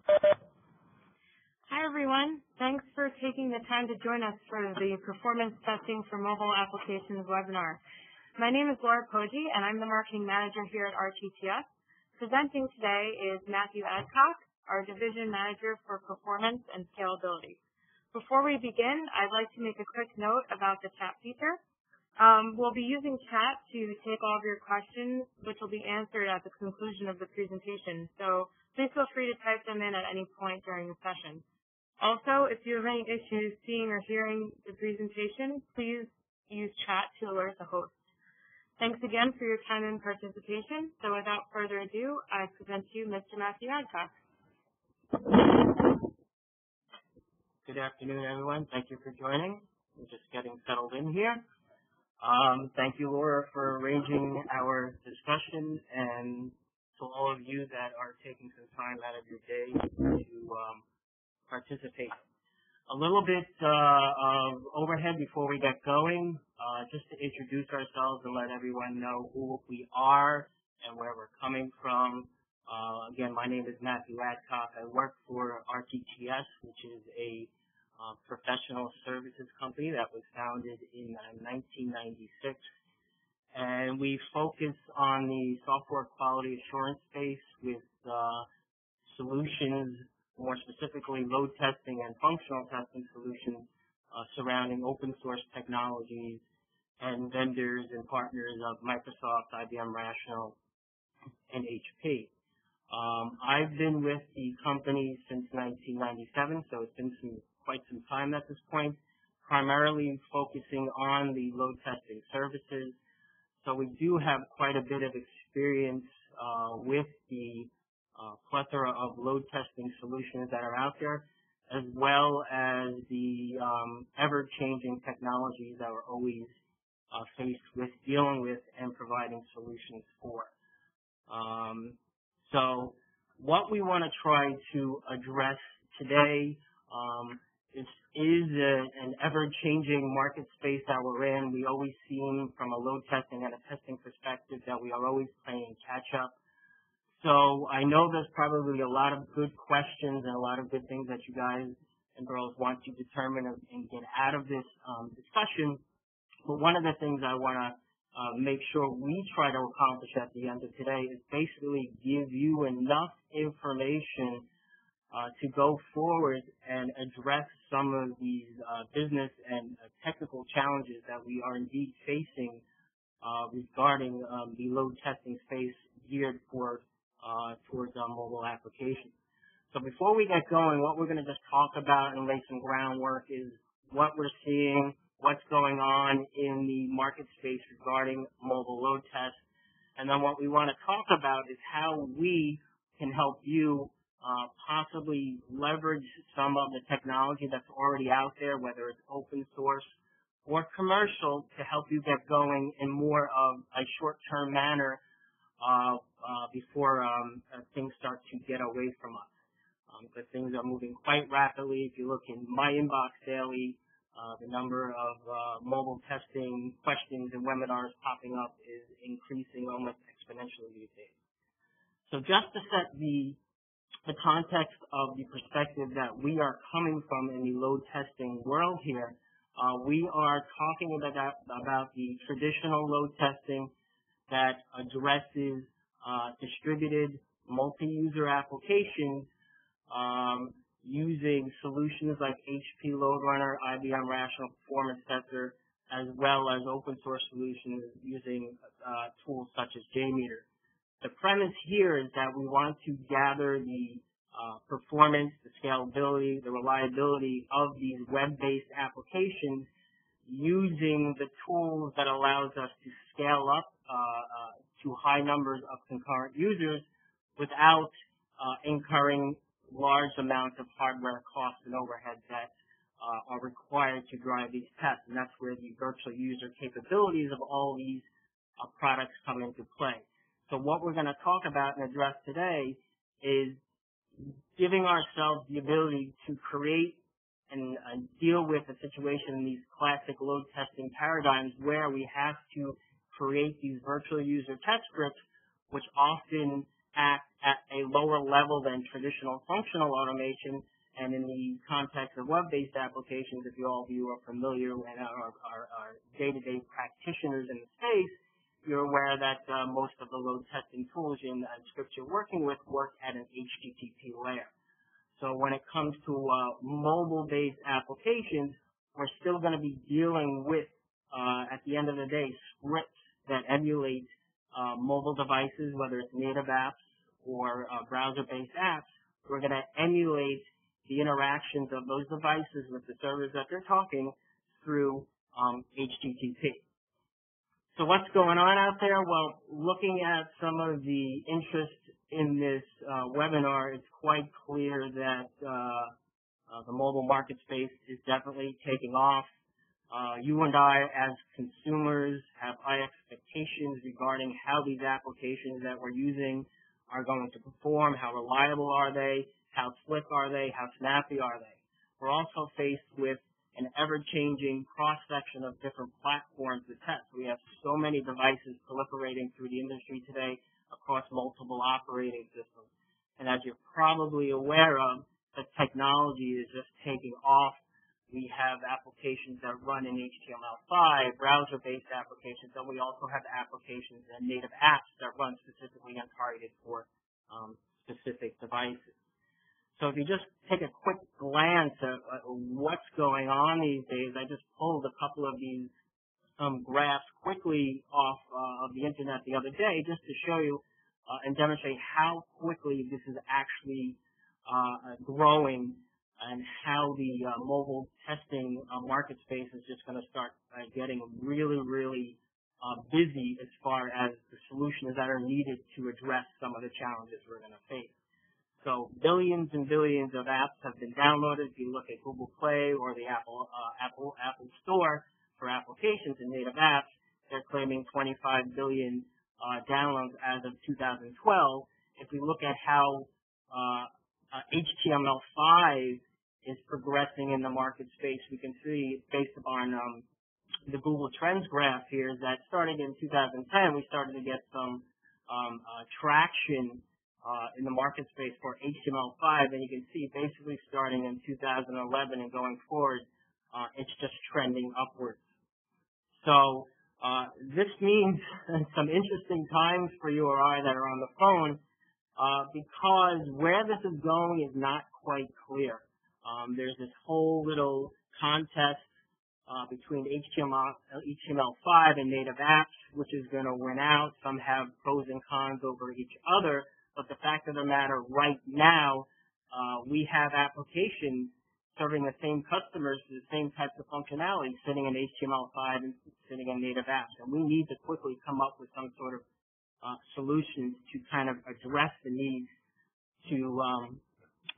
Hi, everyone. Thanks for taking the time to join us for the Performance Testing for Mobile Applications webinar. My name is Laura Poggi, and I'm the Marketing Manager here at RTTS. Presenting today is Matthew Adcock, our Division Manager for Performance and Scalability. Before we begin, I'd like to make a quick note about the chat feature. We'll be using chat to take all of your questions, which will be answered at the conclusion of the presentation. So please feel free to type them in at any point during the session. Also, if you have any issues seeing or hearing the presentation, please use chat to alert the host. Thanks again for your time and participation. So without further ado, I present to you Mr. Matthew Adcock. Good afternoon, everyone. Thank you for joining. We're just getting settled in here. Thank you, Laura, for arranging our discussion, and to all of you that are taking some time out of your day to participate. A little bit of overhead before we get going, just to introduce ourselves and let everyone know who we are and where we're coming from. Again, my name is Matthew Adcock. I work for RTTS, which is a professional services company that was founded in 1996. And we focus on the software quality assurance space with solutions, more specifically load testing and functional testing solutions surrounding open source technologies and vendors and partners of Microsoft, IBM Rational, and HP. I've been with the company since 1997, so it's been quite some time at this point, primarily focusing on the load testing services. So we do have quite a bit of experience with the plethora of load testing solutions that are out there, as well as the ever-changing technologies that we're always faced with dealing with and providing solutions for. So what we want to try to address today is an ever-changing market space that we're in. We always seem, from a load testing and a testing perspective, that we are always playing catch-up. So I know there's probably a lot of good questions and a lot of good things that you guys and girls want to determine and get out of this discussion. But one of the things I want to make sure we try to accomplish at the end of today is basically give you enough information to go forward and address some of these business and technical challenges that we are indeed facing regarding the load testing space geared towards mobile applications. So before we get going, what we're going to just talk about and lay some groundwork is what we're seeing, what's going on in the market space regarding mobile load tests. And then what we want to talk about is how we can help you possibly leverage some of the technology that's already out there, whether it's open source or commercial, to help you get going in more of a short-term manner before things start to get away from us. But things are moving quite rapidly. If you look in my inbox daily, the number of mobile testing questions and webinars popping up is increasing almost exponentially these days. So just to set the context of the perspective that we are coming from in the load testing world here, we are talking about the traditional load testing that addresses distributed multi-user applications using solutions like HP LoadRunner, IBM Rational Performance Tester, as well as open source solutions using tools such as JMeter. The premise here is that we want to gather the performance, the scalability, the reliability of these web-based applications using the tools that allows us to scale up to high numbers of concurrent users without incurring large amounts of hardware costs and overhead that are required to drive these tests. And that's where the virtual user capabilities of all these products come into play. So what we're going to talk about and address today is giving ourselves the ability to create and deal with a situation in these classic load testing paradigms where we have to create these virtual user test scripts, which often act at a lower level than traditional functional automation. And in the context of web-based applications, if you all of you are familiar and are day-to-day practitioners in the space, you're aware that most of the load testing tools and scripts you're working with work at an HTTP layer. So when it comes to mobile-based applications, we're still going to be dealing with, at the end of the day, scripts that emulate mobile devices, whether it's native apps or browser-based apps. We're going to emulate the interactions of those devices with the servers that they're talking through HTTP. So what's going on out there? Well, looking at some of the interest in this webinar, it's quite clear that the mobile market space is definitely taking off. You and I, as consumers, have high expectations regarding how these applications that we're using are going to perform, how reliable are they, how slick are they, how snappy are they. We're also faced with an ever-changing cross-section of different platforms to test. We have so many devices proliferating through the industry today across multiple operating systems. And as you're probably aware of, the technology is just taking off. We have applications that run in HTML5, browser-based applications, and we also have applications and native apps that run specifically and targeted for specific devices. So if you just take a quick glance at what's going on these days, I just pulled a couple of these graphs quickly off of the internet the other day just to show you and demonstrate how quickly this is actually growing and how the mobile testing market space is just going to start getting really, really busy as far as the solutions that are needed to address some of the challenges we're going to face. So billions and billions of apps have been downloaded. If you look at Google Play or the Apple Store for applications and native apps, they're claiming 25 billion downloads as of 2012. If we look at how HTML5 is progressing in the market space, we can see based upon the Google Trends graph here that starting in 2010, we started to get some traction in the market space for HTML5, and you can see basically starting in 2011 and going forward, it's just trending upwards. So this means some interesting times for you or I that are on the phone because where this is going is not quite clear. There's this whole little contest between HTML5 and native apps, which is going to win out. Some have pros and cons over each other. But the fact of the matter, right now, we have applications serving the same customers to the same types of functionality sitting in HTML5 and sitting in native apps. And we need to quickly come up with some sort of solutions to kind of address the needs to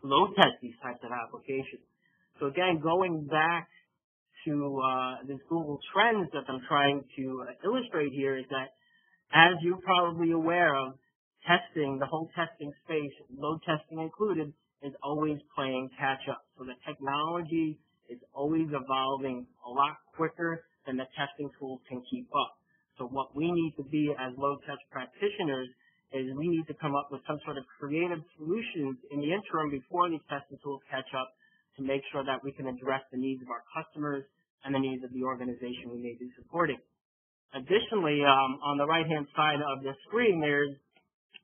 load test these types of applications. So again, going back to this Google Trends that I'm trying to illustrate here is that, as you're probably aware of, testing, the whole testing space, load testing included, is always playing catch-up. So the technology is always evolving a lot quicker than the testing tools can keep up. So what we need to be as load test practitioners is we need to come up with some sort of creative solutions in the interim before these testing tools catch up to make sure that we can address the needs of our customers and the needs of the organization we may be supporting. Additionally, on the right-hand side of the screen, there's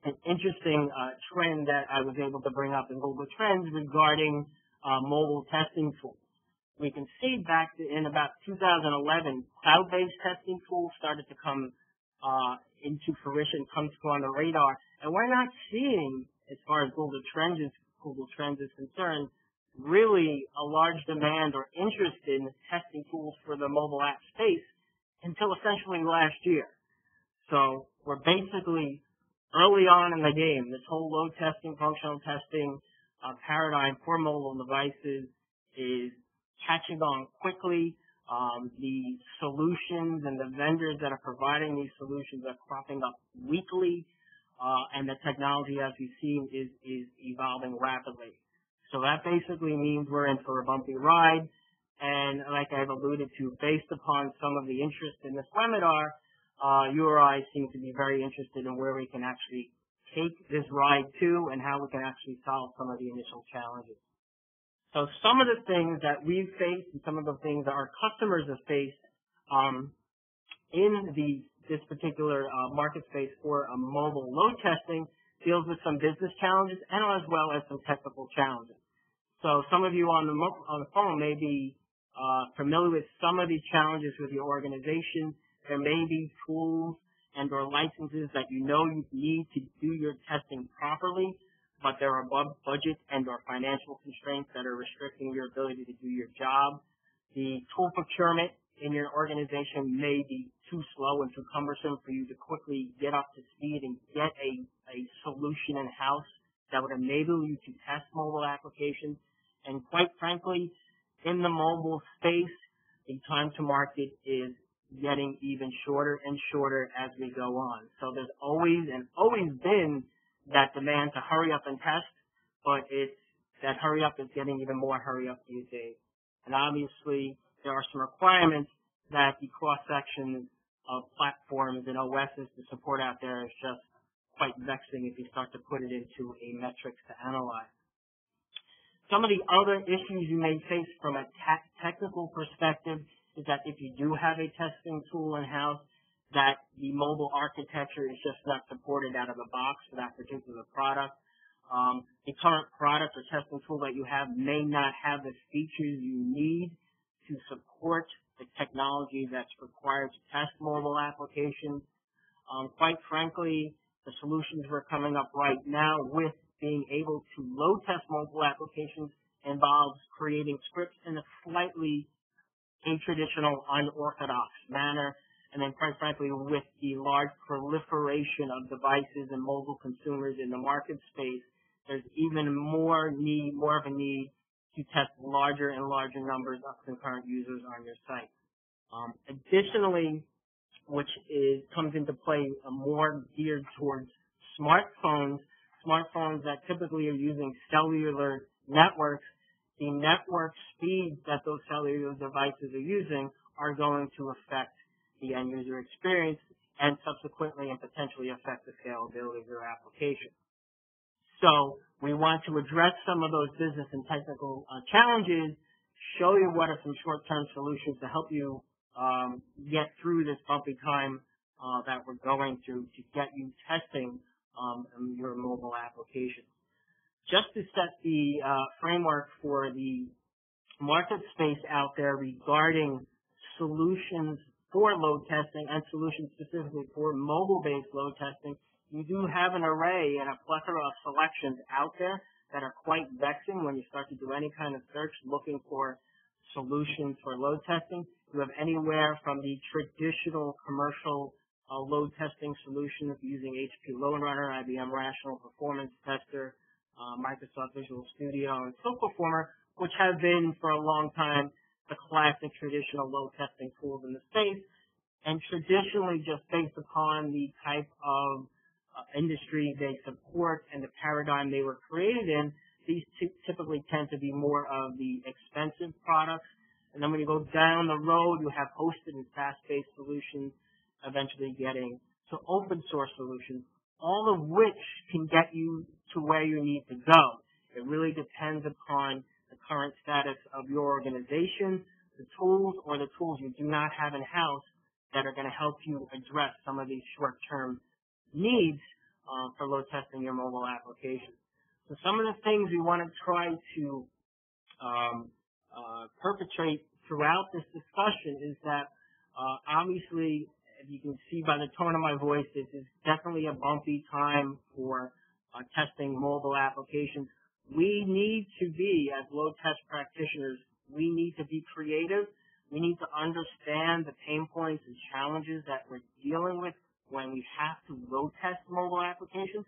an interesting trend that I was able to bring up in Google Trends regarding mobile testing tools. We can see back in about 2011, cloud-based testing tools started to come into fruition, come to go on the radar, and we're not seeing, as far as Google Trends is concerned, really a large demand or interest in testing tools for the mobile app space until essentially last year. So we're basically early on in the game. This whole load testing, functional testing paradigm for mobile devices is catching on quickly. The solutions and the vendors that are providing these solutions are cropping up weekly, and the technology, as we've seen, is evolving rapidly. So that basically means we're in for a bumpy ride. And like I've alluded to, based upon some of the interest in this webinar, you or I seem to be very interested in where we can actually take this ride to and how we can actually solve some of the initial challenges. So some of the things that we've faced and some of the things that our customers have faced in this particular market space for mobile load testing deals with some business challenges and as well as some technical challenges. So some of you on the phone may be familiar with some of these challenges with your organization. There may be tools and or licenses that you know you need to do your testing properly, but there are above budget and or financial constraints that are restricting your ability to do your job. The tool procurement in your organization may be too slow and too cumbersome for you to quickly get up to speed and get a solution in-house that would enable you to test mobile applications. And quite frankly, in the mobile space, the time to market is getting even shorter and shorter as we go on. So there's always been that demand to hurry up and test, but that hurry up is getting even more hurry up these days. And obviously, there are some requirements that the cross-section of platforms and OSs to support out there is just quite vexing if you start to put it into a metrics to analyze. Some of the other issues you may face from a technical perspective is that if you do have a testing tool in-house, that the mobile architecture is just not supported out of the box for that particular product. The current product or testing tool that you have may not have the features you need to support the technology that's required to test mobile applications. Quite frankly, the solutions we're coming up right now with being able to load test mobile applications involves creating scripts in a slightly atraditional, unorthodox manner. And then quite frankly, with the large proliferation of devices and mobile consumers in the market space, there's even more of a need to test larger and larger numbers of concurrent users on your site. Additionally, which comes into play more geared towards smartphones that typically are using cellular networks, the network speeds that those cellular devices are using are going to affect the end user experience and subsequently and potentially affect the scalability of your application. So we want to address some of those business and technical challenges, show you what are some short-term solutions to help you get through this bumpy time that we're going through to get you testing your mobile applications. Just to set the framework for the market space out there regarding solutions for load testing and solutions specifically for mobile-based load testing, you do have an array and a plethora of selections out there that are quite vexing when you start to do any kind of search looking for solutions for load testing. You have anywhere from the traditional commercial load testing solutions using HP Load Runner, IBM Rational Performance Tester, Microsoft Visual Studio, and SoapPerformer, which have been for a long time the classic traditional load testing tools in the space, and traditionally just based upon the type of industry they support and the paradigm they were created in, these typically tend to be more of the expensive products. And then when you go down the road, you have hosted and SaaS-based solutions, eventually getting to open source solutions, all of which can get you to where you need to go. It really depends upon the current status of your organization, the tools or the tools you do not have in-house that are going to help you address some of these short-term needs for load testing your mobile applications. So some of the things we want to try to perpetrate throughout this discussion is that obviously, as you can see by the tone of my voice, this is definitely a bumpy time for testing mobile applications. We need to be, as load test practitioners, we need to be creative. We need to understand the pain points and challenges that we're dealing with when we have to load test mobile applications.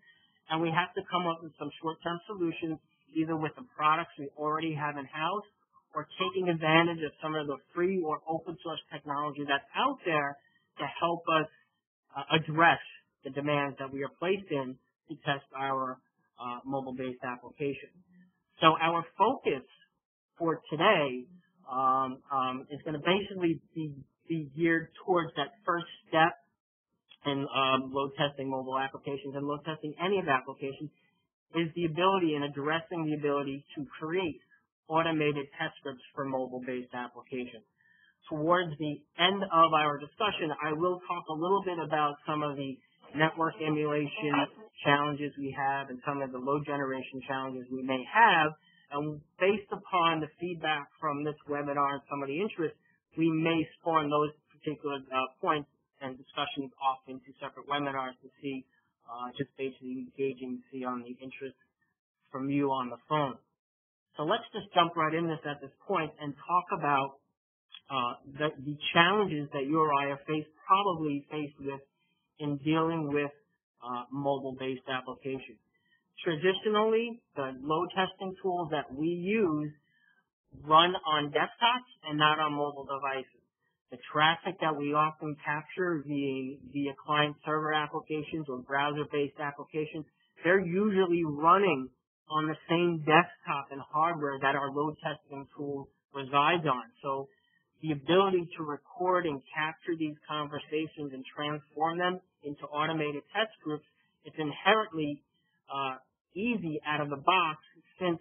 And we have to come up with some short-term solutions, either with the products we already have in-house or taking advantage of some of the free or open source technology that's out there to help us address the demands that we are placed in to test our mobile-based applications. So our focus for today is going to basically be geared towards that first step in load testing mobile applications and load testing any of the applications is the ability and addressing the ability to create automated test scripts for mobile-based applications. Towards the end of our discussion, I will talk a little bit about some of the network emulation challenges we have and some of the load generation challenges we may have. And based upon the feedback from this webinar and some of the interest, we may spawn those particular points and discussions off into separate webinars to see, just basically engaging, see on the interest from you on the phone. So let's just jump right in this at this point and talk about the challenges that you or I are probably faced with in dealing with mobile-based applications. Traditionally, the load testing tools that we use run on desktops and not on mobile devices. The traffic that we often capture via client-server applications or browser-based applications, they're usually running on the same desktop and hardware that our load testing tool resides on. So the ability to record and capture these conversations and transform them into automated test groups, it's inherently easy out of the box since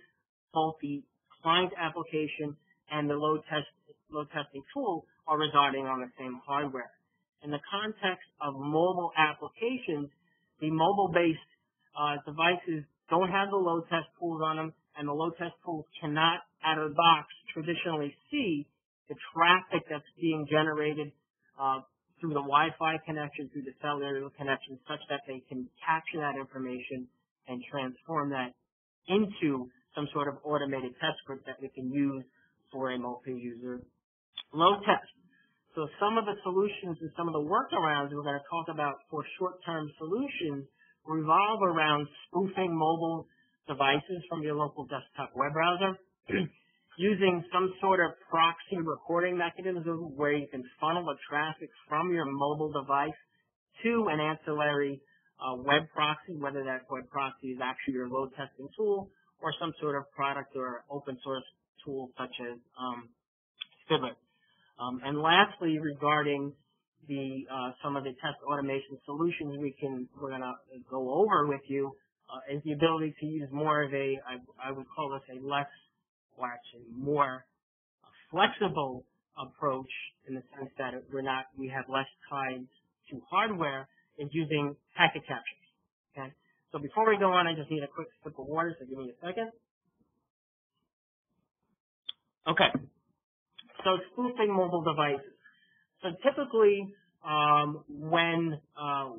both the client application and the load testing tool are residing on the same hardware. In the context of mobile applications, the mobile-based devices don't have the load test tools on them, and the load test tools cannot, out of the box, traditionally see the traffic that's being generated through the Wi-Fi connection, through the cellular connection, such that they can capture that information and transform that into some sort of automated test script that we can use for a multi-user load test. So some of the solutions and some of the workarounds we're going to talk about for short-term solutions revolve around spoofing mobile devices from your local desktop web browser, using some sort of proxy recording mechanism where you can funnel the traffic from your mobile device to an ancillary web proxy, whether that web proxy is actually your load testing tool or some sort of product or open source tool such as Fiddler. And lastly, regarding the some of the test automation solutions we're going to go over with you is the ability to use more of a, I would call this a less, or actually more flexible approach in the sense that we have less ties to hardware, is using packet captures. Okay. So before we go on, I just need a quick sip of water, so give me a second. Okay. So spoofing mobile devices. So typically, when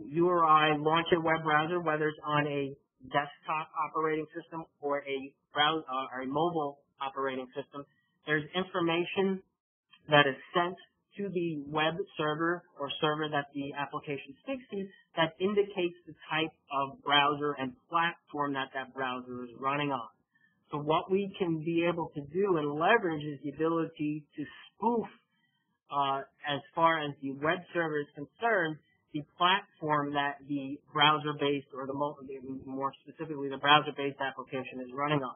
you or I launch a web browser, whether it's on a desktop operating system or a mobile operating system, there's information that is sent to the web server or server that the application sticks to that indicates the type of browser and platform that browser is running on. So what we can be able to do and leverage is the ability to spoof, as far as the web server is concerned, the platform that the browser-based or more specifically the browser-based application is running on.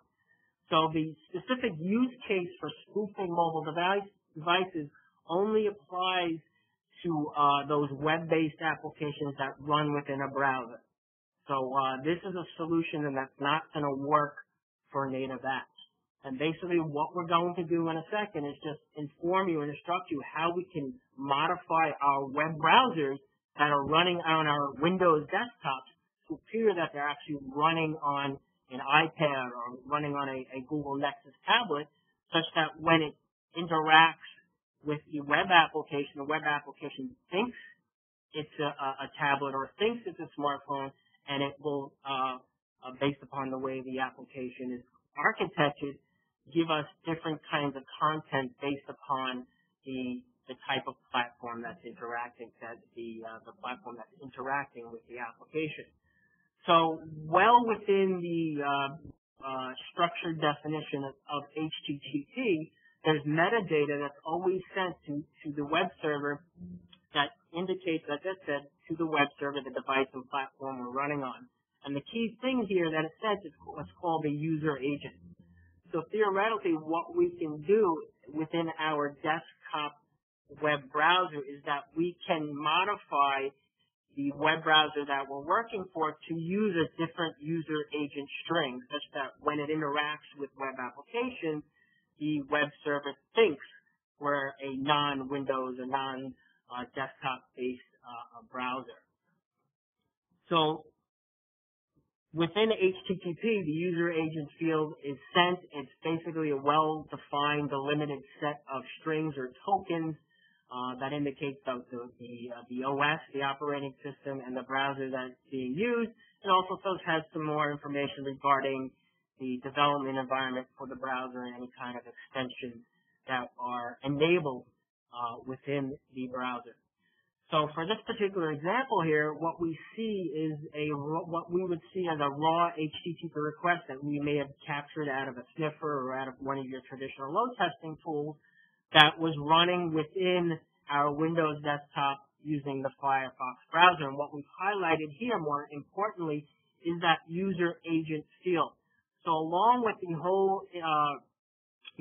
So the specific use case for spoofing mobile devices only applies to those web-based applications that run within a browser. So this is a solution that's not going to work for native apps. And basically what we're going to do in a second is just inform you and instruct you how we can modify our web browsers that are running on our Windows desktops to appear that they're actually running on an iPad or running on a Google Nexus tablet, such that when it interacts with the web application thinks it's a tablet or thinks it's a smartphone, and it will, based upon the way the application is architected, give us different kinds of content based upon the type of platform that's interacting, the platform that's interacting with the application. So well within the structured definition of HTTP, there's metadata that's always sent to the web server that indicates, as I said, to the web server the device and platform we're running on. And the key thing here that it says is what's called a user agent. So theoretically, what we can do within our desktop web browser is that we can modify the web browser that we're working for to use a different user agent string such that when it interacts with web applications, the web server thinks we're a non-Windows or non-desktop-based browser. So within HTTP, the user agent field is sent. It's basically a well-defined, delimited set of strings or tokens that indicates the OS, the operating system, and the browser that's being used. It also has some more information regarding the development environment for the browser and any kind of extensions that are enabled within the browser. So for this particular example here, what we see is what we would see as a raw HTTP request that we may have captured out of a sniffer or out of one of your traditional load testing tools that was running within our Windows desktop using the Firefox browser. And what we've highlighted here, more importantly, is that user agent field. So along with the whole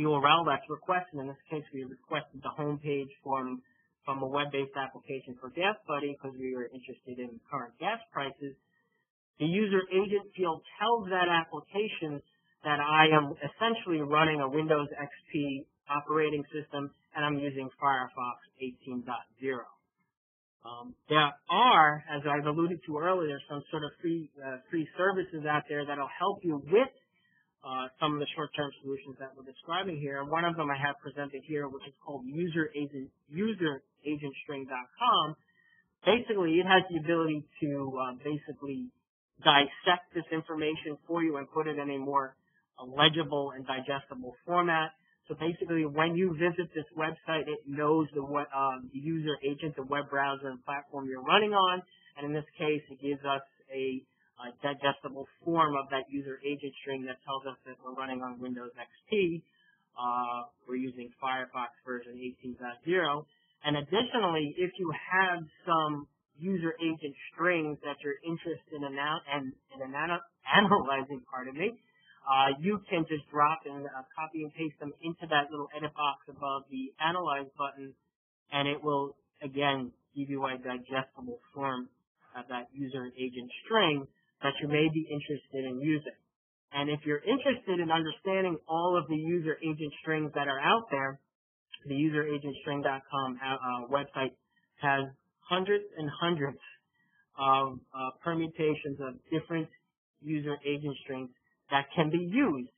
URL that's requested, in this case we requested the home page from a web-based application for Gas Buddy because we were interested in current gas prices, the user agent field tells that application that I am essentially running a Windows XP operating system and I'm using Firefox 18.0. There are, as I've alluded to earlier, some sort of free services out there that'll help you with some of the short-term solutions that we're describing here. And one of them I have presented here, which is called useragentstring.com. Basically, it has the ability to basically dissect this information for you and put it in a more legible and digestible format. So basically, when you visit this website, it knows the user agent, the web browser and platform you're running on. And in this case, it gives us a digestible form of that user agent string that tells us that we're running on Windows XP. We're using Firefox version 18.0. And additionally, if you have some user agent strings that you're interested in analyzing, you can just drop and copy and paste them into that little edit box above the Analyze button, and it will, again, give you a digestible form of that user agent string that you may be interested in using. And if you're interested in understanding all of the user agent strings that are out there, the useragentstring.com website has hundreds and hundreds of permutations of different user agent strings that can be used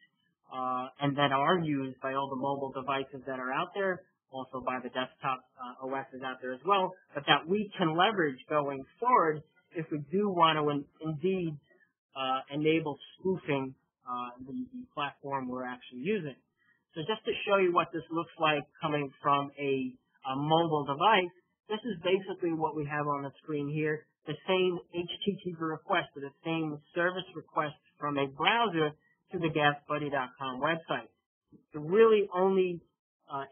and that are used by all the mobile devices that are out there, also by the desktop OSs out there as well, but that we can leverage going forward if we do want to indeed enable spoofing the platform we're actually using. So just to show you what this looks like coming from a mobile device, this is basically what we have on the screen here, the same HTTP request or the same service request from a browser to the GasBuddy.com website. The really only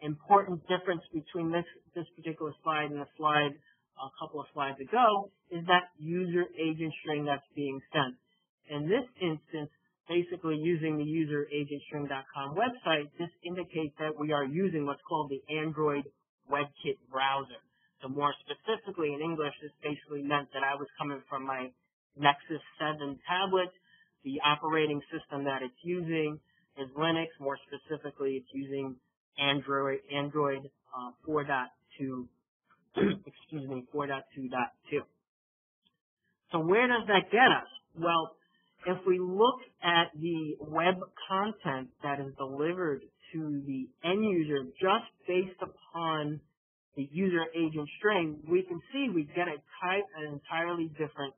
important difference between this particular slide and the slide a couple of slides ago is that user agent string that's being sent. In this instance, basically using the useragentstring.com website, this indicates that we are using what's called the Android WebKit browser. So more specifically in English, this basically meant that I was coming from my Nexus 7 tablet. The operating system that it's using is Linux. More specifically, it's using Android 4.2, 4.2.2. So where does that get us? Well, if we look at the web content that is delivered to the end user just based upon the user agent string, we can see we get an entirely different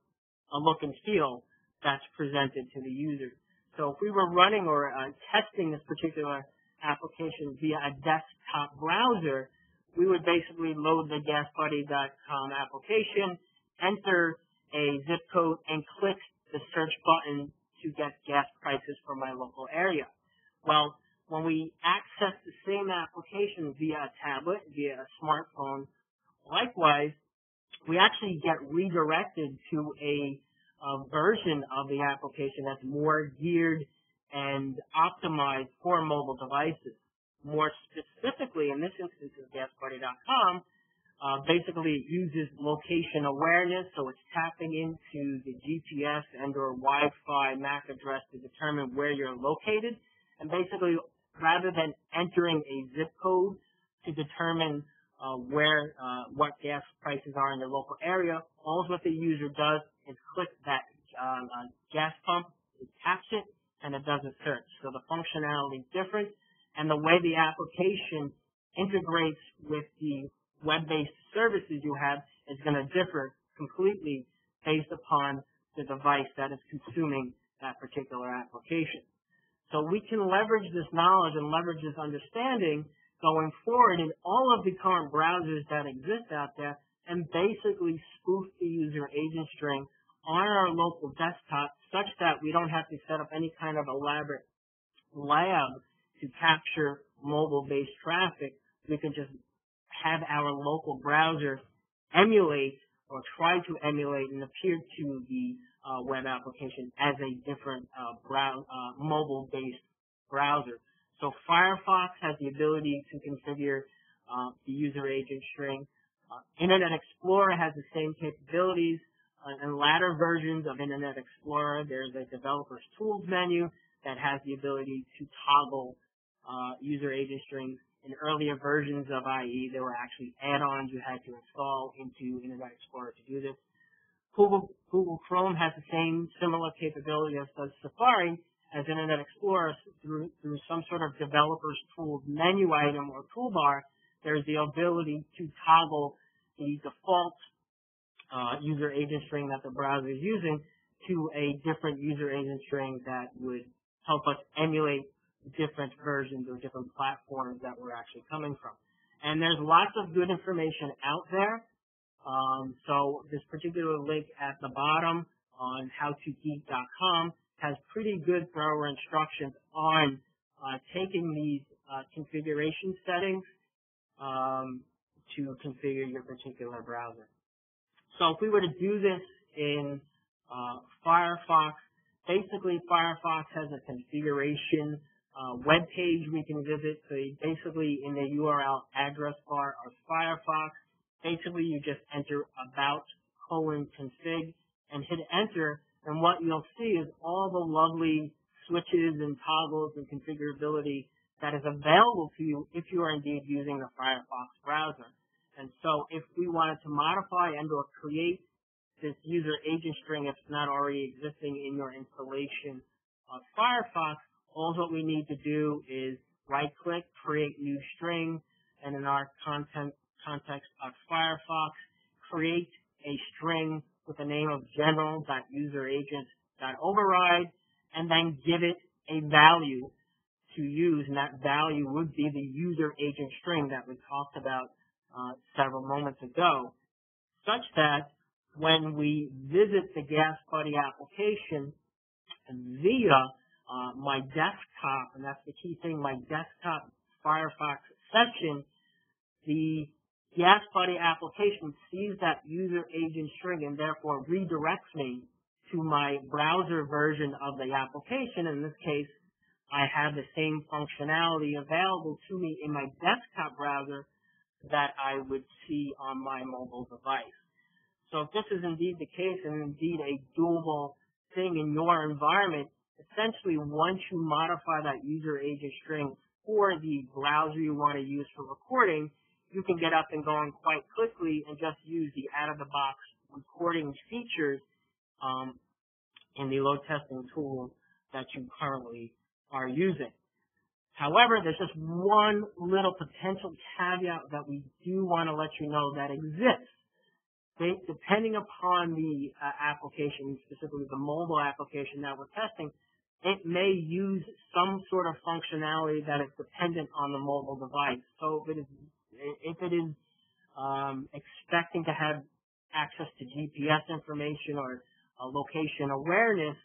look and feel that's presented to the user. So if we were running or testing this particular application via a desktop browser, we would basically load the GasBuddy.com application, enter a zip code, and click the search button to get gas prices for my local area. Well, when we access the same application via a tablet, via a smartphone, likewise, we actually get redirected to a version of the application that's more geared and optimized for mobile devices. More specifically, in this instance of GasBuddy.com, Basically, it uses location awareness, so it's tapping into the GPS and or Wi-Fi MAC address to determine where you're located. And basically, rather than entering a zip code to determine what gas prices are in your local area, all what the user does is click that gas pump, it taps it, and it does a search. So the functionality is different, and the way the application integrates with the web-based services you have is going to differ completely based upon the device that is consuming that particular application. So we can leverage this knowledge and leverage this understanding going forward in all of the current browsers that exist out there and basically spoof the user agent string on our local desktop such that we don't have to set up any kind of elaborate lab to capture mobile-based traffic. We can just have our local browser emulate or try to emulate and appear to the web application as a different mobile-based browser. So Firefox has the ability to configure the user agent string. Internet Explorer has the same capabilities. In latter versions of Internet Explorer, there's a developer's tools menu that has the ability to toggle user agent strings. In earlier versions of IE, there were actually add-ons you had to install into Internet Explorer to do this. Google Chrome has the same similar capability as does Safari. As Internet Explorer, through some sort of developer's tools menu item or toolbar, there's the ability to toggle the default user agent string that the browser is using to a different user agent string that would help us emulate different versions or different platforms that we're actually coming from. And there's lots of good information out there. So this particular link at the bottom on howtogeek.com has pretty good thorough instructions on taking these configuration settings to configure your particular browser. So if we were to do this in Firefox, basically Firefox has a configuration web page we can visit. So basically in the URL address bar of Firefox, basically you just enter about:config and hit enter. And what you'll see is all the lovely switches and toggles and configurability that is available to you if you are indeed using the Firefox browser. And so if we wanted to modify and or create this user agent string if it's not already existing in your installation of Firefox, all what we need to do is right-click, create new string, and in our context of Firefox, create a string with the name of general.useragent.override, and then give it a value to use, and that value would be the user agent string that we talked about several moments ago, such that when we visit the Gas Buddy application via my desktop, and that's the key thing, my desktop Firefox section, the Gas Buddy application sees that user agent string and therefore redirects me to my browser version of the application. In this case, I have the same functionality available to me in my desktop browser that I would see on my mobile device. So if this is indeed the case and indeed a doable thing in your environment, essentially once you modify that user agent string for the browser you want to use for recording, you can get up and going quite quickly and just use the out-of-the-box recording features in the load testing tool that you currently are using. However, there's just one little potential caveat that we do want to let you know that exists. Depending upon the application, specifically the mobile application that we're testing, it may use some sort of functionality that is dependent on the mobile device. So if it is expecting to have access to GPS information or location awareness,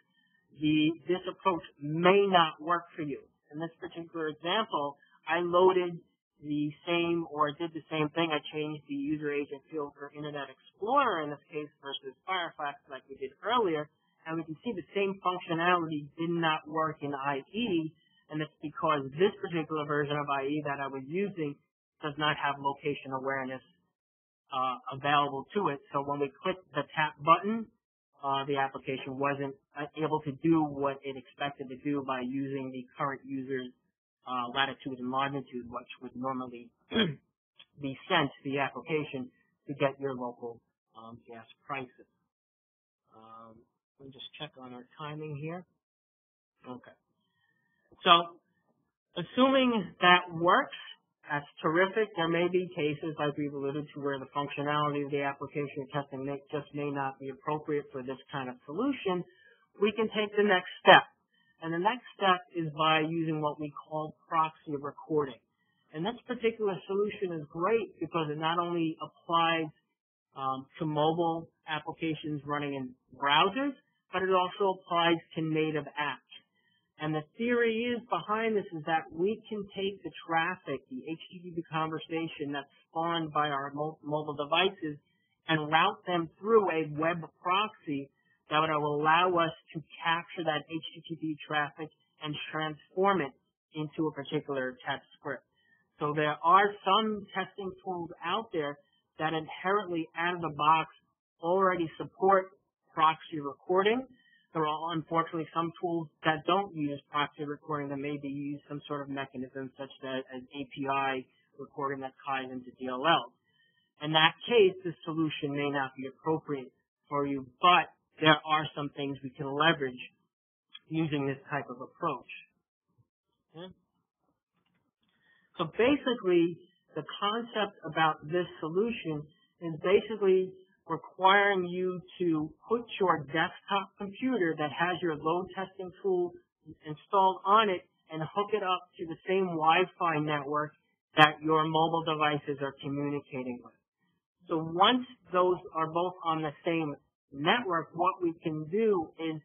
this approach may not work for you. In this particular example, I loaded the same or did the same thing. I changed the user agent field for Internet Explorer in this case versus Firefox like we did earlier, and we can see the same functionality did not work in IE, and it's because this particular version of IE that I was using does not have location awareness available to it. So when we clicked the tap button, the application wasn't able to do what it expected to do by using the current user's latitude and longitude, which would normally be sent to the application to get your local gas prices. Let me just check on our timing here. Okay. So assuming that works, that's terrific. There may be cases, like we've alluded to, where the functionality of the application testing just may not be appropriate for this kind of solution. We can take the next step. And the next step is by using what we call proxy recording. And this particular solution is great because it not only applies to mobile applications running in browsers, but it also applies to native apps. And the theory is behind this is that we can take the traffic, the HTTP conversation that's spawned by our mobile devices, and route them through a web proxy that would allow us to capture that HTTP traffic and transform it into a particular test script. So there are some testing tools out there that inherently, out of the box, already support proxy recording. There are unfortunately some tools that don't use proxy recording that maybe use some sort of mechanism such as API recording that ties into DLL. In that case, this solution may not be appropriate for you, but there are some things we can leverage using this type of approach. Okay. So basically, the concept about this solution is basically requiring you to put your desktop computer that has your load testing tool installed on it and hook it up to the same Wi-Fi network that your mobile devices are communicating with. So once those are both on the same network, what we can do is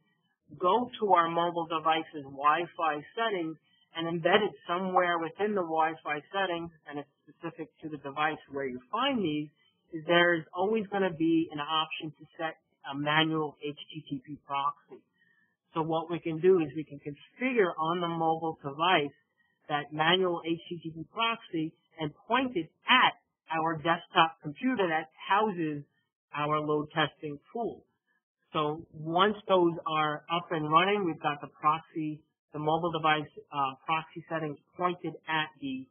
go to our mobile device's Wi-Fi settings and embed it somewhere within the Wi-Fi settings, and it's specific to the device where you find these, is there's always going to be an option to set a manual HTTP proxy. So what we can do is we can configure on the mobile device that manual HTTP proxy and point it at our desktop computer that houses our load testing tool. So once those are up and running, we've got the proxy, the mobile device proxy settings pointed at the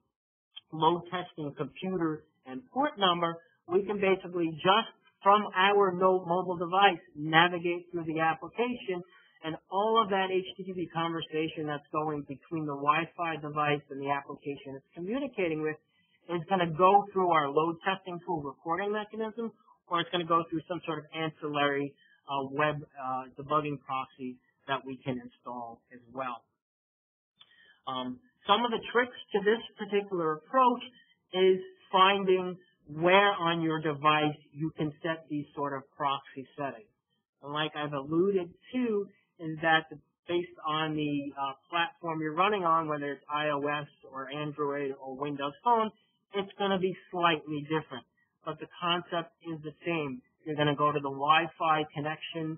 load testing computer and port number. We can basically just from our mobile device navigate through the application, and all of that HTTP conversation that's going between the Wi-Fi device and the application it's communicating with is going to go through our load testing tool recording mechanism, or it's going to go through some sort of ancillary web debugging proxy that we can install as well. Some of the tricks to this particular approach is finding where on your device you can set these sort of proxy settings. And like I've alluded to, is that based on the platform you're running on, whether it's iOS or Android or Windows Phone, it's going to be slightly different. But the concept is the same. You're going to go to the Wi-Fi connection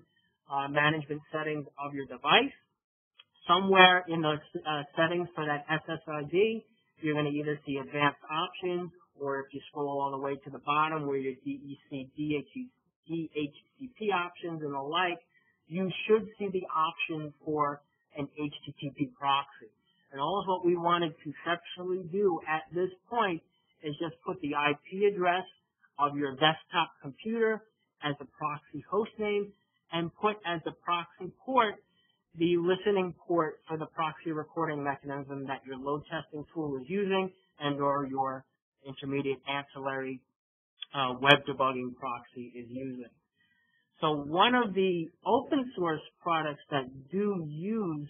management settings of your device. Somewhere in the settings for that SSID, you're going to either see advanced options, or if you scroll all the way to the bottom where you see DHCP options and the like, you should see the option for an HTTP proxy. And all of what we want to conceptually do at this point is just put the IP address of your desktop computer as a proxy host name and put as the proxy port the listening port for the proxy recording mechanism that your load testing tool is using and or your intermediate ancillary web debugging proxy is using. So one of the open source products that do use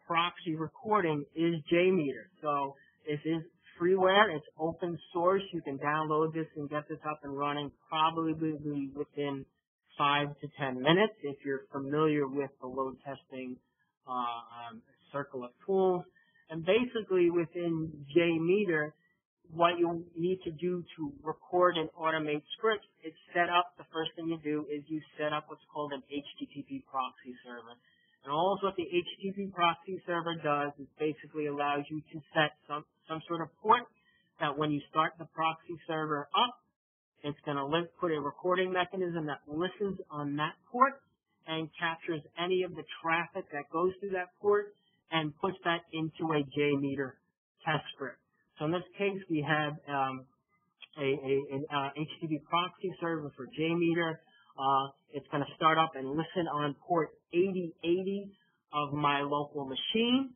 proxy recording is JMeter. So this is freeware. It's open source. You can download this and get this up and running probably within 5 to 10 minutes if you're familiar with the load testing circle of tools. And basically within JMeter, what you need to do to record and automate scripts is set up, the first thing you do is you set up what's called an HTTP proxy server. And all what the HTTP proxy server does is basically allows you to set some sort of port that when you start the proxy server up, It's going to put a recording mechanism that listens on that port and captures any of the traffic that goes through that port and puts that into a JMeter test script. So in this case, we have an HTTP proxy server for JMeter. It's going to start up and listen on port 8080 of my local machine.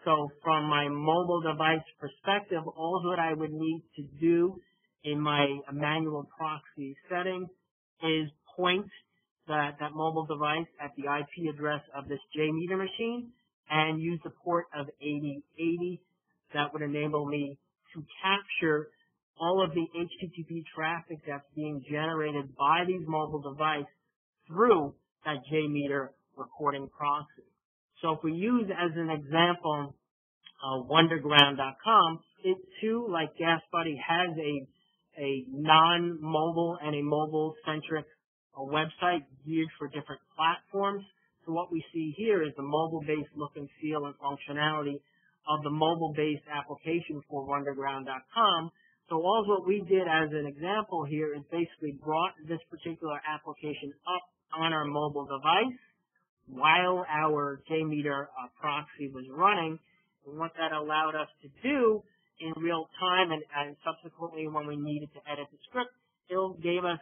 So from my mobile device perspective, all that I would need to do in my manual proxy setting is point that mobile device at the IP address of this JMeter machine and use the port of 8080. That would enable me to capture all of the HTTP traffic that's being generated by these mobile devices through that JMeter recording proxy. So if we use as an example wonderground.com, it too, like GasBuddy, has a non-mobile and a mobile-centric website geared for different platforms. So what we see here is the mobile-based look and feel and functionality of the mobile-based application for wonderground.com. So all what we did as an example here is basically brought this particular application up on our mobile device while our JMeter proxy was running. And what that allowed us to do in real time and subsequently when we needed to edit the script, it gave us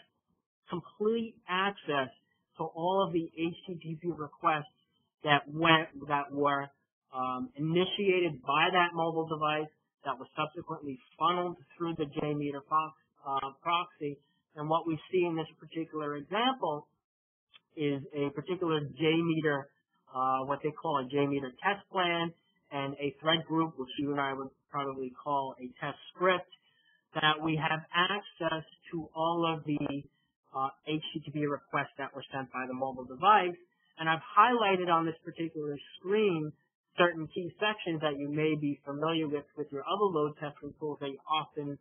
complete access to all of the HTTP requests that were initiated by that mobile device, that was subsequently funneled through the JMeter proxy. And what we see in this particular example is a particular JMeter, what they call a JMeter test plan, and a thread group, which you and I would probably call a test script, that we have access to all of the HTTP requests that were sent by the mobile device. And I've highlighted on this particular screen certain key sections that you may be familiar with your other load testing tools that you often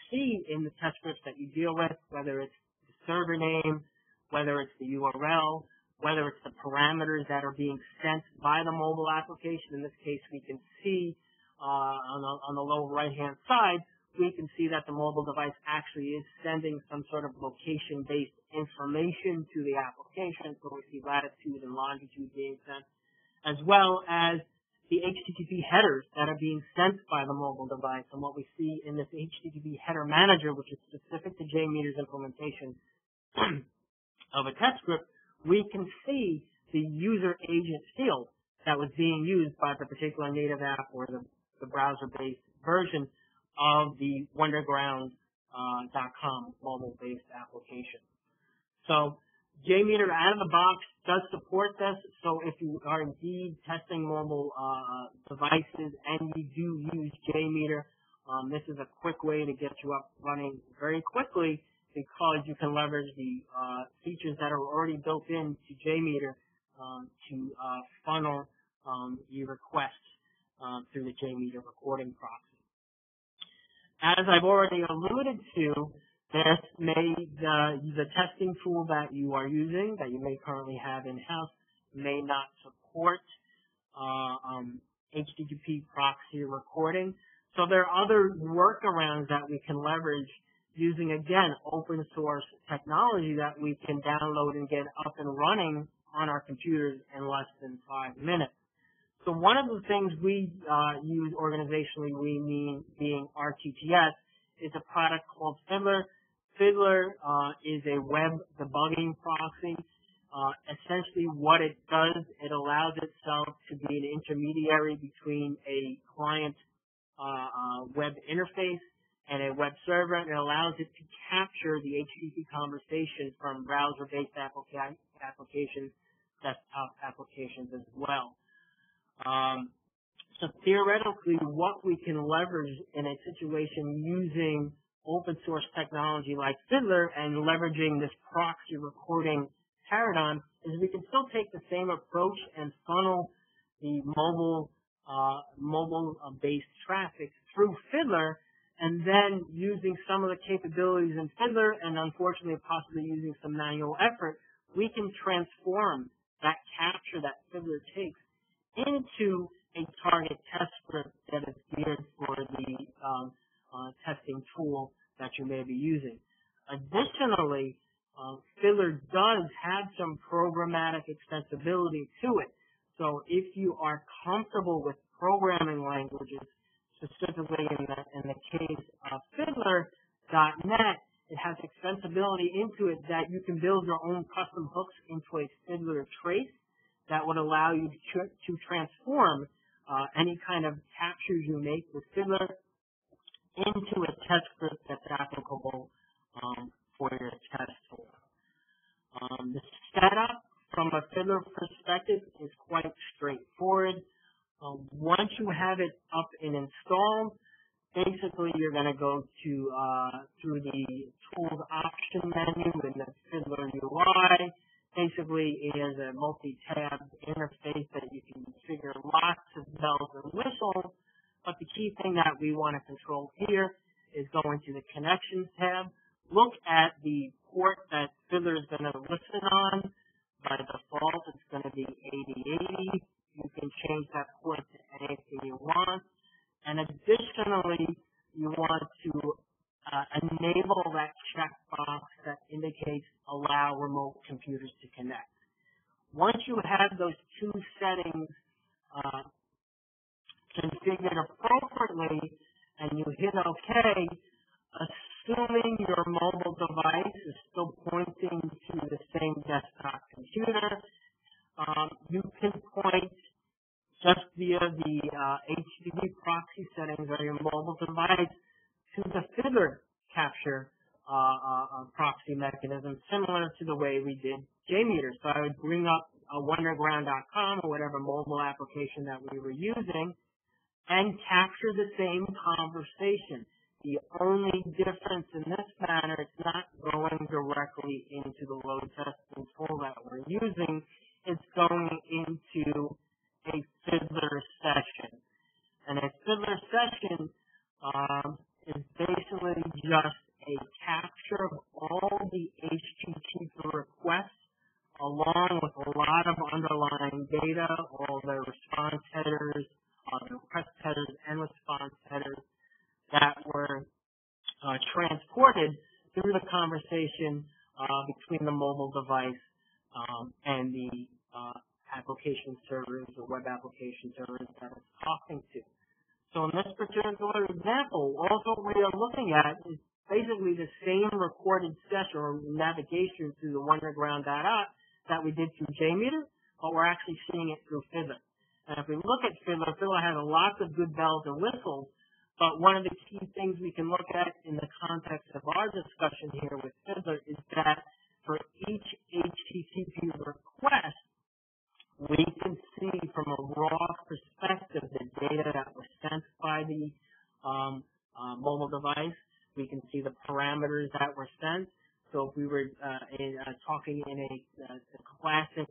see in the test scripts that you deal with, whether it's the server name, whether it's the URL, whether it's the parameters that are being sent by the mobile application. In this case, we can see on the lower right-hand side, we can see that the mobile device actually is sending some sort of location-based information to the application. So we see latitude and longitude being sent, as well as the HTTP headers that are being sent by the mobile device. And what we see in this HTTP header manager, which is specific to JMeter's implementation of a test script, we can see the user agent field that was being used by the particular native app or the browser-based version of the wonderground.com mobile-based application. So JMeter out of the box does support this. So if you are indeed testing mobile devices and you do use JMeter, this is a quick way to get you up running very quickly, because you can leverage the features that are already built into JMeter to funnel your requests through the JMeter recording proxy. As I've already alluded to, the testing tool that you are using, that you may currently have in-house, may not support HTTP proxy recording. So there are other workarounds that we can leverage using, again, open source technology that we can download and get up and running on our computers in less than 5 minutes. So one of the things we use organizationally, we mean being RTTS, is a product called Fiddler. Fiddler is a web debugging proxy. Essentially what it does, it allows itself to be an intermediary between a client web interface and a web server, and it allows it to capture the HTTP conversation from browser-based applications, desktop applications as well. So theoretically, what we can leverage in a situation using open source technology like Fiddler and leveraging this proxy recording paradigm is we can still take the same approach and funnel the mobile-based traffic through Fiddler, and then using some of the capabilities in Fiddler and unfortunately possibly using some manual effort, we can transform that capture that Fiddler takes into a target test script that is geared for the testing tool that you may be using. Additionally, Fiddler does have some programmatic extensibility to it. So if you are comfortable with programming languages, specifically in the case of Fiddler.net, it has extensibility into it that you can build your own custom hooks into a Fiddler trace that would allow you to transform any kind of captures you make with Fiddler into a test script that's applicable for your test tool. The setup from a Fiddler perspective is quite straightforward. Once you have it up and installed, basically you're going to go to through the tools option menu in the Fiddler UI. Basically, it is a multi-tab interface that you can configure lots of bells and whistles. But the key thing that we want to control here is go into the Connections tab. Look at the port that Fiddler is going to listen on. By default, it's going to be 8080. You can change that port to anything you want. And additionally, you want to enable that checkbox that indicates allow remote computers to connect. Once you have those two settings configured appropriately and you hit OK, assuming your mobile device is still pointing to the same desktop computer, you can point just via the HTTP proxy settings on your mobile device to the Fiddler capture proxy mechanism, similar to the way we did JMeter. So I would bring up wonderground.com or whatever mobile application that we were using and capture the same conversation. The only difference in this manner, it's not going directly into the load testing tool that we're using. It's going into a Fiddler session. And a Fiddler session is basically just a capture of all the HTTP requests along with a lot of underlying data, all the response headers, the request headers and response headers that were transported through the conversation between the mobile device and the application servers or web application servers that it's talking to. So in this particular example, all what we are looking at is basically the same recorded session or navigation through the wonderground.app that we did through JMeter, but we're actually seeing it through Fiddler. And if we look at Fiddler, Fiddler has lots of good bells and whistles, but one of the key things we can look at in the context of our discussion here with Fiddler is that for each HTTP request, we can see from a raw perspective the data that was sent by the mobile device. We can see the parameters that were sent. So if we were talking in a classic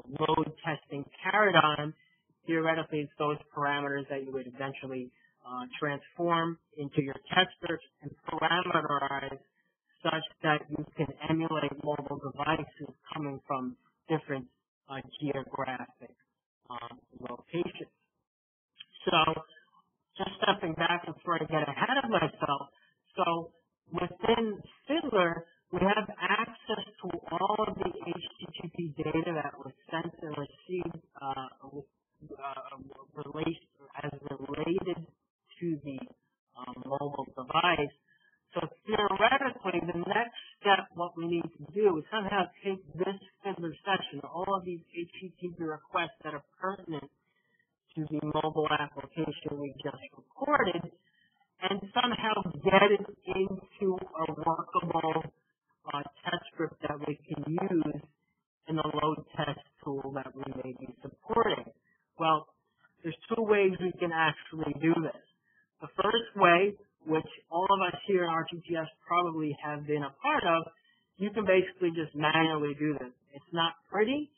load testing paradigm, theoretically it's those parameters that you would eventually transform into your test script and parameterize such that you can emulate mobile devices coming from different geographic locations. So just stepping back before I get ahead of myself, so within Fiddler, we have access to all of the HTTP data that was sent and received as related to the mobile device. So theoretically, the next step, what we need to do is somehow take this Fiddler session, all of these HTTP requests that are pertinent to the mobile application we just recorded, and somehow get it into a workable test script that we can use in the load test tool that we may be supporting. Well, there's two ways we can actually do this. The first way, which all of us here in RTTS probably have been a part of, you can basically just manually do this. It's not pretty,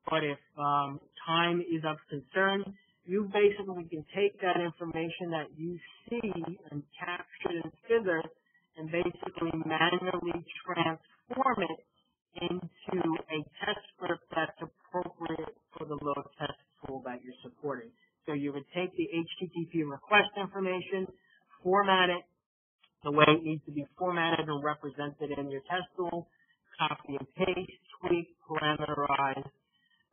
but if time is of concern, you basically can take that information that you see and capture in Fiddler and basically manually transform it into a test script that's appropriate for the load test tool that you're supporting. So you would take the HTTP request information, format it, the way it needs to be formatted and represented in your test tool, copy and paste, tweak, parameterize,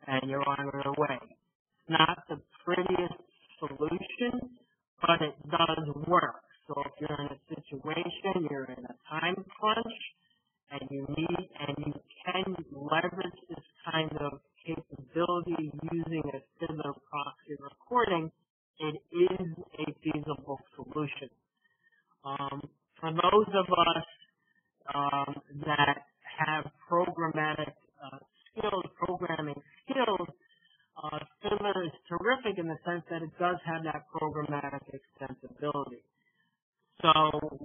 and you're on your way. It's not the prettiest solution, but it does work. So if you're in a situation, you're in a time crunch, and you can leverage this kind of capability using a Fiddler proxy recording, it is a feasible solution. For those of us that have programming skills, Fiddler is terrific in the sense that it does have that programmatic extensibility. So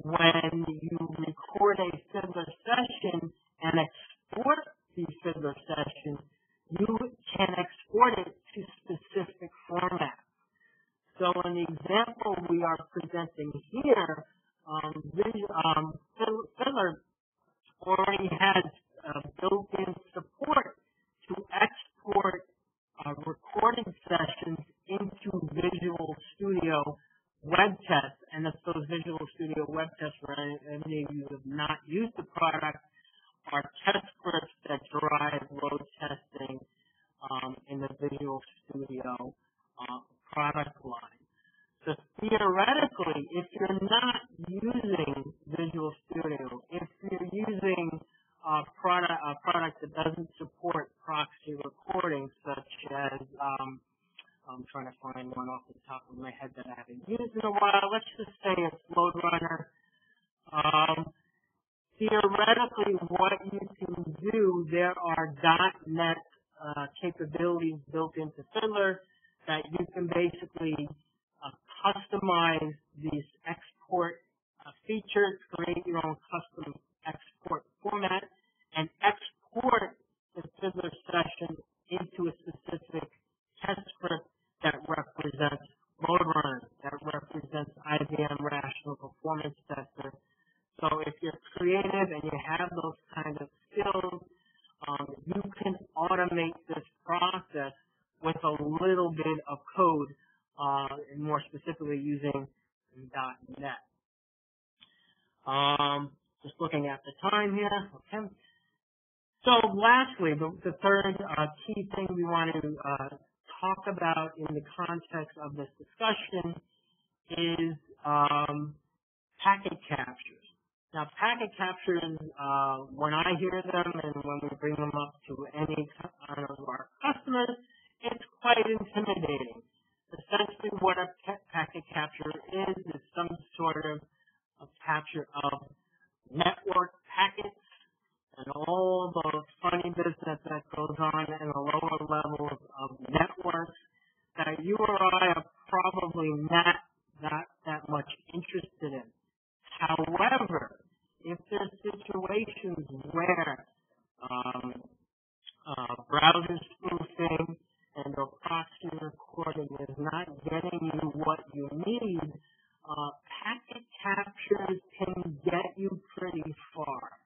when you record a Fiddler session and export the Fiddler session, you can export it to specific formats. So in the example we are presenting here, Fiddler already has built-in support to export recording sessions into Visual Studio web tests. And if those Visual Studio web tests, for any of you who have not used the product, are test scripts that drive load testing in the Visual Studio product line. So theoretically, if you're not using Visual Studio, if you're using a product that doesn't support proxy recording, such as I'm trying to find one off the top of my head that I haven't used in a while. Let's just say it's LoadRunner. Theoretically, what you can do, there are .NET capabilities built into Fiddler that you can basically customize these export features, create your own custom export format, and export the Fiddler session into a specific test script that represents LoadRunner, that represents IBM Rational Performance Tester. So if you're creative and you have those kind of skills, you can automate this process with a little bit of code, and more specifically using .NET. Just looking at the time here. Okay. So lastly, the third key thing we want to talk about in the context of this discussion is packet captures. Now, packet captures, when I hear them and when we bring them up to any of our customers, it's quite intimidating. Essentially, what a packet capture is some sort of a capture of network packets and all the funny business that goes on in the lower levels of networks that you or I are probably not that much interested in. However, if there's situations where browser spoofing and or proxy recording is not getting you what you need, packet captures can get you pretty far.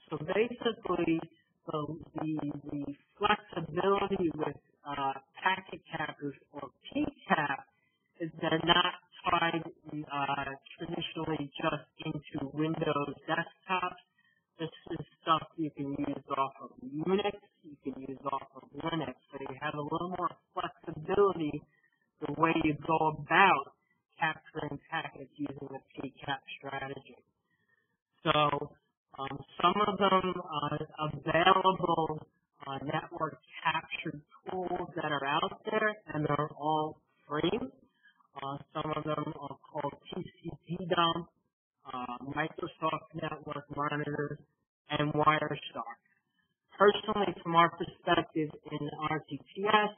So basically, the flexibility with packet captures or PCAP is they're not tied traditionally just into Windows desktops. This is stuff you can use off of Unix, you can use off of Linux, so you have a little more flexibility the way you go about capturing packets using the PCAP strategy. So some of them are available network capture tools that are out there, and they're all free. Some of them are called TCP dump, Microsoft Network Monitors, and Wireshark. Personally, from our perspective in RTTS,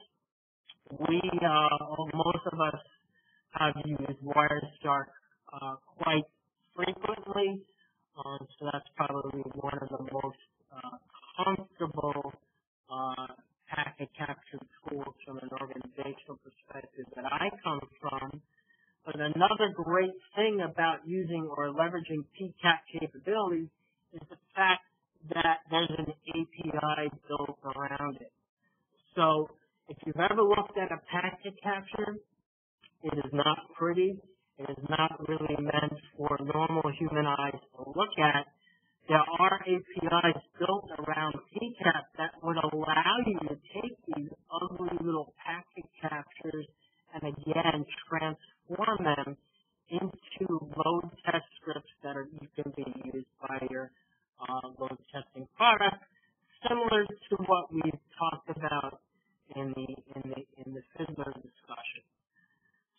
most of us have used Wireshark quite frequently, so that's probably one of the most comfortable packet capture tools from an organizational perspective that I come from. But another great thing about using or leveraging PCAP capabilities is the fact that there's an API built around it. So if you've ever looked at a packet capture, it is not pretty. It is not really meant for normal human eyes to look at. There are APIs built around PCAP that would allow you to take these ugly little packet captures and again transform them into load test scripts that can be used by your load testing product, similar to what we've talked about in the Fiddler discussion.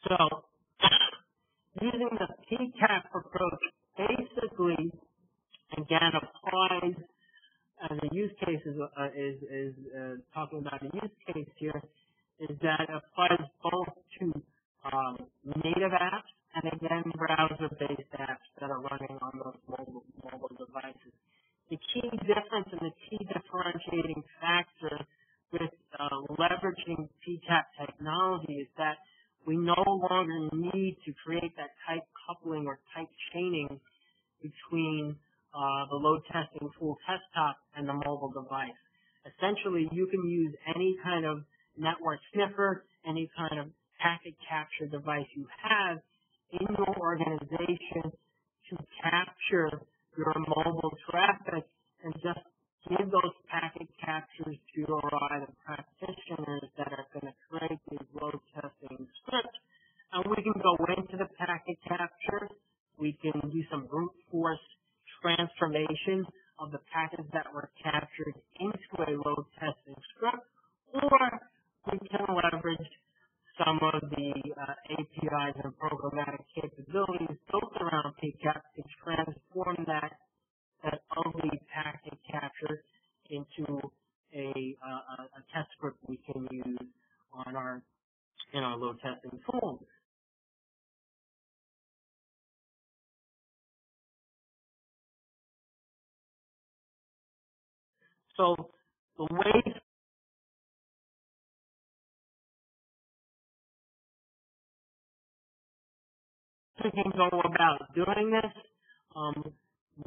So using the PCAP approach basically again applies as a use case is talking about a use case here is that it applies both to native apps and again browser-based apps that are running on those mobile devices. The key difference and the key differentiating factor with leveraging PCAP technology is that we no longer need to create that type coupling or type chaining between the load testing tool desktop and the mobile device. Essentially, you can use any kind of network sniffer, any kind of packet capture device you have in your organization to capture your mobile traffic and just give those packet captures to your either practitioners that are going to create these load testing scripts. And we can go into the packet capture. We can do some brute force transformation of the packets that were captured into a load testing script, or we can leverage some of the APIs and programmatic capabilities built around PCAP to transform that ugly packet capture into a test script we can use on our load testing tools. So the way we can go about doing this,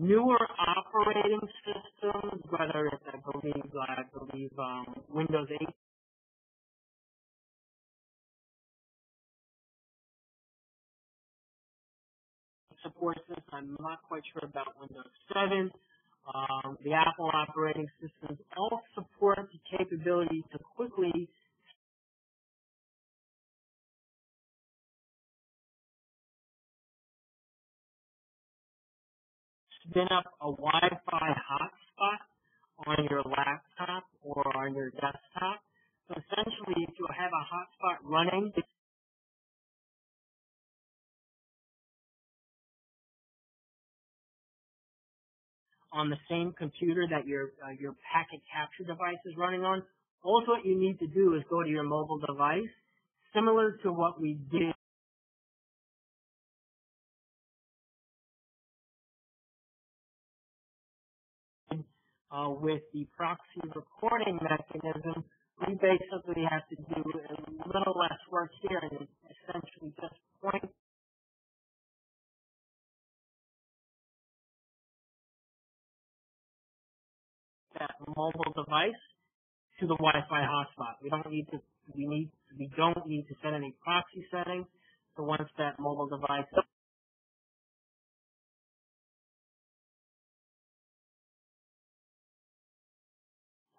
newer operating systems, whether it's I believe Windows 8 supports this. I'm not quite sure about Windows 7. The Apple operating systems all support the capability to quickly spin up a Wi-Fi hotspot on your laptop or on your desktop. So essentially, if you have a hotspot running on the same computer that your packet capture device is running on, also what you need to do is go to your mobile device, similar to what we did with the proxy recording mechanism. We basically have to do a little less work here and essentially just point that mobile device to the Wi-Fi hotspot. We don't need to set any proxy settings. So once that mobile device is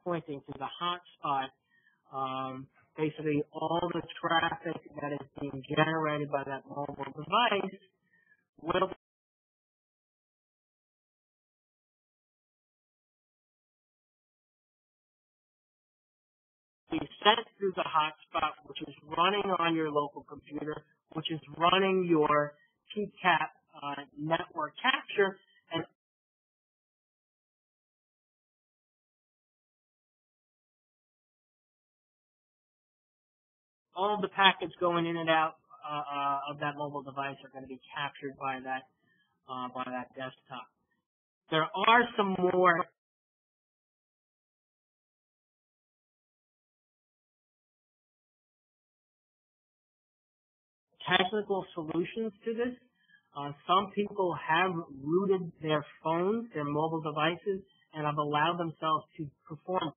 pointing to the hotspot, basically all the traffic that is being generated by that mobile device will be sent through the hotspot, which is running on your local computer, which is running your PCAP network capture, and all of the packets going in and out of that mobile device are going to be captured by that desktop. There are some more technical solutions to this. Some people have routed their phones, their mobile devices, and have allowed themselves to perform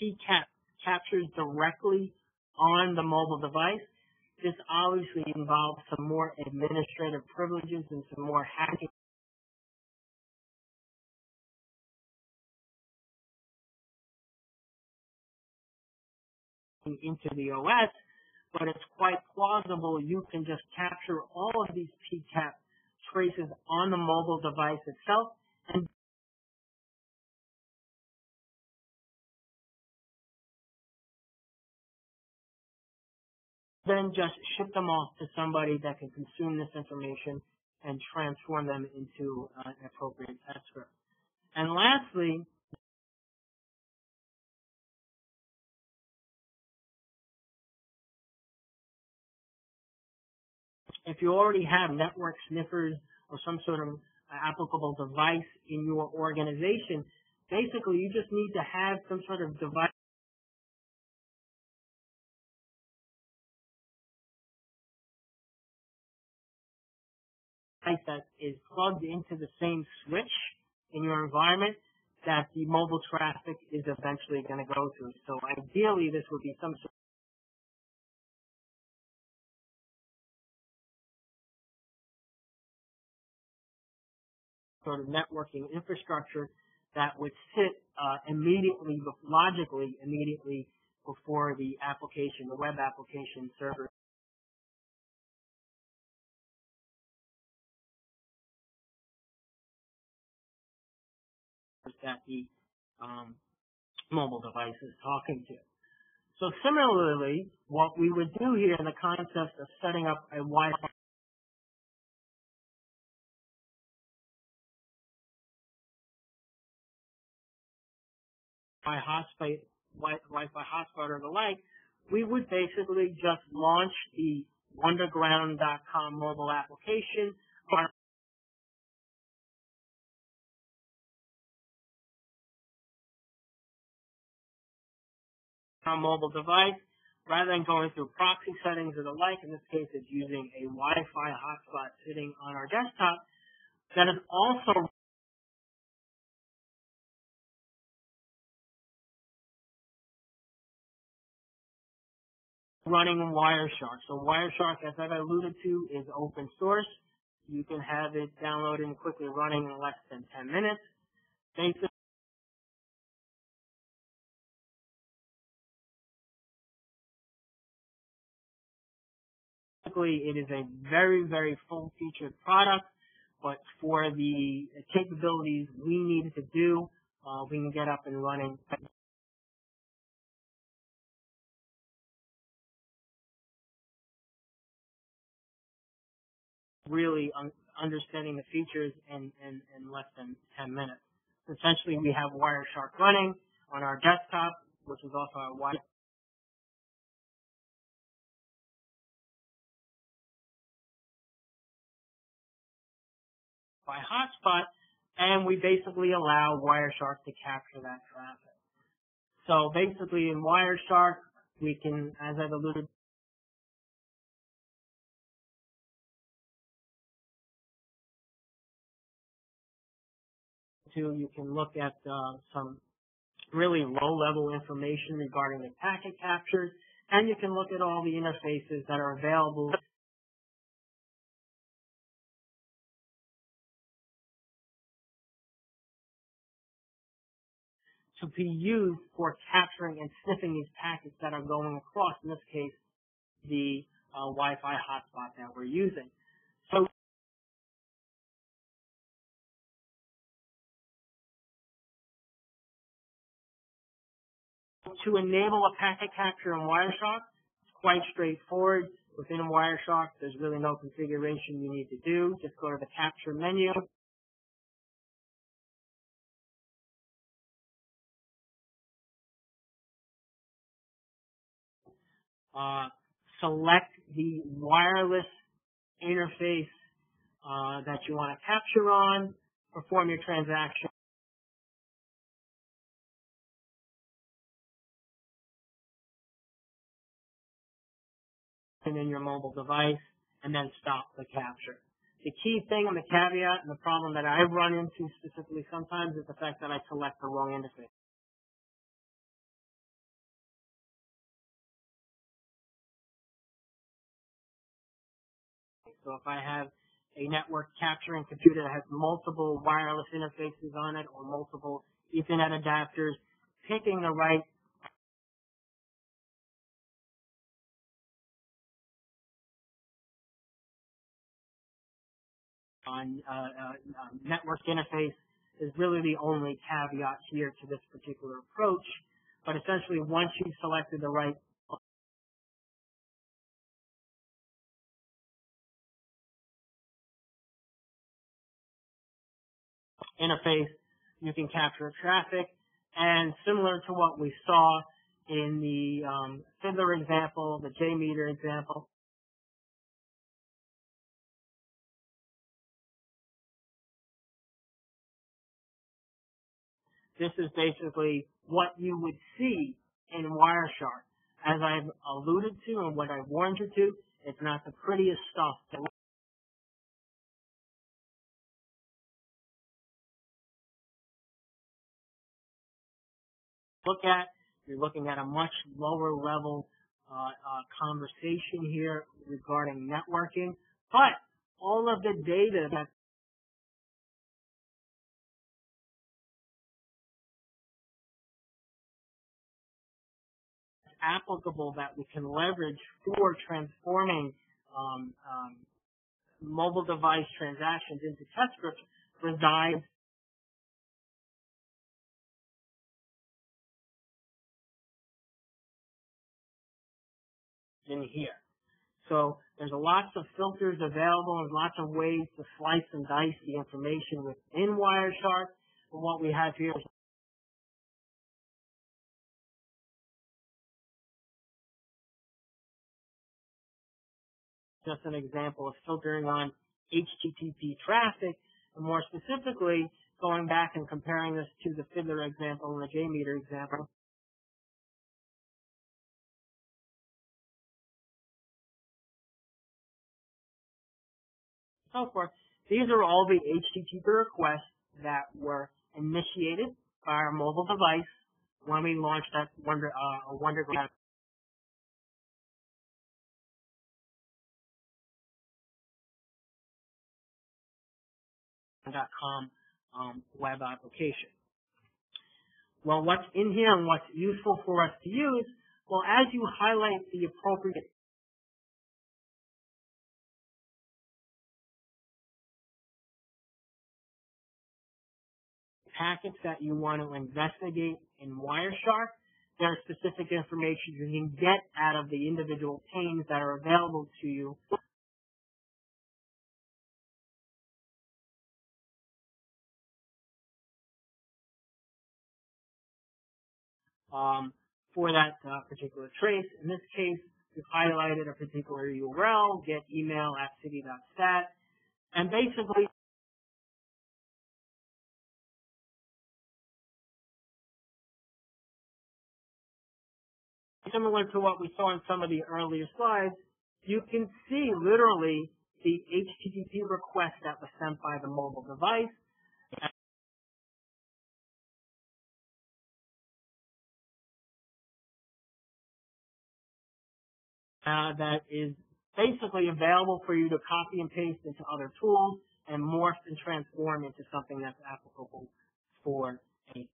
PCAP captures directly on the mobile device. This obviously involves some more administrative privileges and some more hacking into the OS, but it's quite plausible you can just capture all of these PCAP traces on the mobile device itself and then just ship them off to somebody that can consume this information and transform them into an appropriate test script. And lastly, if you already have network sniffers or some sort of applicable device in your organization, basically you just need to have some sort of device that is plugged into the same switch in your environment that the mobile traffic is eventually going to go through. So ideally, this would be some sort of networking infrastructure that would sit immediately, logically, immediately before the application, the web application server that the mobile device is talking to. So similarly, what we would do here in the concept of setting up a Wi-Fi Wi-Fi hotspot or the like, we would basically just launch the wonderground.com mobile application on our mobile device rather than going through proxy settings or the like. In this case, it's using a Wi-Fi hotspot sitting on our desktop that is also running Wireshark. So Wireshark, as I've alluded to, is open source. You can have it downloaded and quickly running in less than 10 minutes. Basically, it is a very, very full-featured product, but for the capabilities we needed to do, we can get up and running. Really understanding the features in less than 10 minutes. Essentially, we have Wireshark running on our desktop, which is also our Wi-Fi hotspot, and we basically allow Wireshark to capture that traffic. So basically, in Wireshark, we can, as I've alluded to, you can look at some really low-level information regarding the packet captures, and you can look at all the interfaces that are available to be used for capturing and sniffing these packets that are going across, in this case, the Wi-Fi hotspot that we're using. So to enable a packet capture in Wireshark, it's quite straightforward. Within Wireshark, there's really no configuration you need to do. Just go to the capture menu. Select the wireless interface that you want to capture on, perform your transaction in your mobile device, and then stop the capture. The key thing and the caveat and the problem that I run into specifically sometimes is the fact that I select the wrong interface. So if I have a network capturing computer that has multiple wireless interfaces on it or multiple Ethernet adapters, picking the right network interface is really the only caveat here to this particular approach. But essentially, once you've selected the right interface, you can capture traffic. And similar to what we saw in the Fiddler example, the JMeter example, this is basically what you would see in Wireshark. As I've alluded to and what I've warned you to, it's not the prettiest stuff to look at. You're looking at a much lower level conversation here regarding networking, but all of the data that's applicable that we can leverage for transforming mobile device transactions into test scripts resides in here. So there's lots of filters available and lots of ways to slice and dice the information within Wireshark. But what we have here is just an example of filtering on HTTP traffic, and more specifically, going back and comparing this to the Fiddler example and the JMeter example. So forth. These are all the HTTP requests that were initiated by our mobile device when we launched that WonderGraph.com web application. Well, what's in here and what's useful for us to use? Well, as you highlight the appropriate packets that you want to investigate in Wireshark, there are specific information you can get out of the individual panes that are available to you. For that particular trace. In this case, we've highlighted a particular URL, get email at city.stat, and basically similar to what we saw in some of the earlier slides, you can see literally the HTTP request that was sent by the mobile device. That is basically available for you to copy and paste into other tools and morph and transform into something that's applicable for a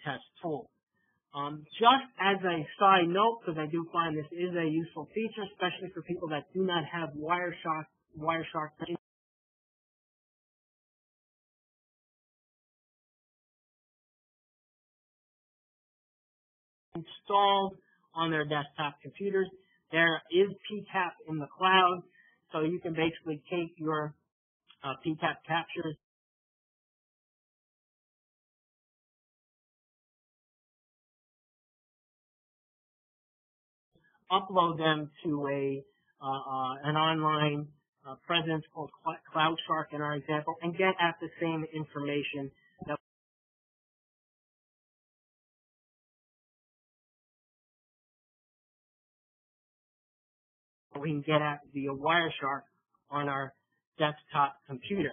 test tool. Just as a side note, because I do find this is a useful feature, especially for people that do not have Wireshark installed on their desktop computers. There is PCAP in the cloud, so you can basically take your PCAP captures, upload them to an online presence called CloudShark in our example, and get at the same information that we can get at via Wireshark on our desktop computer.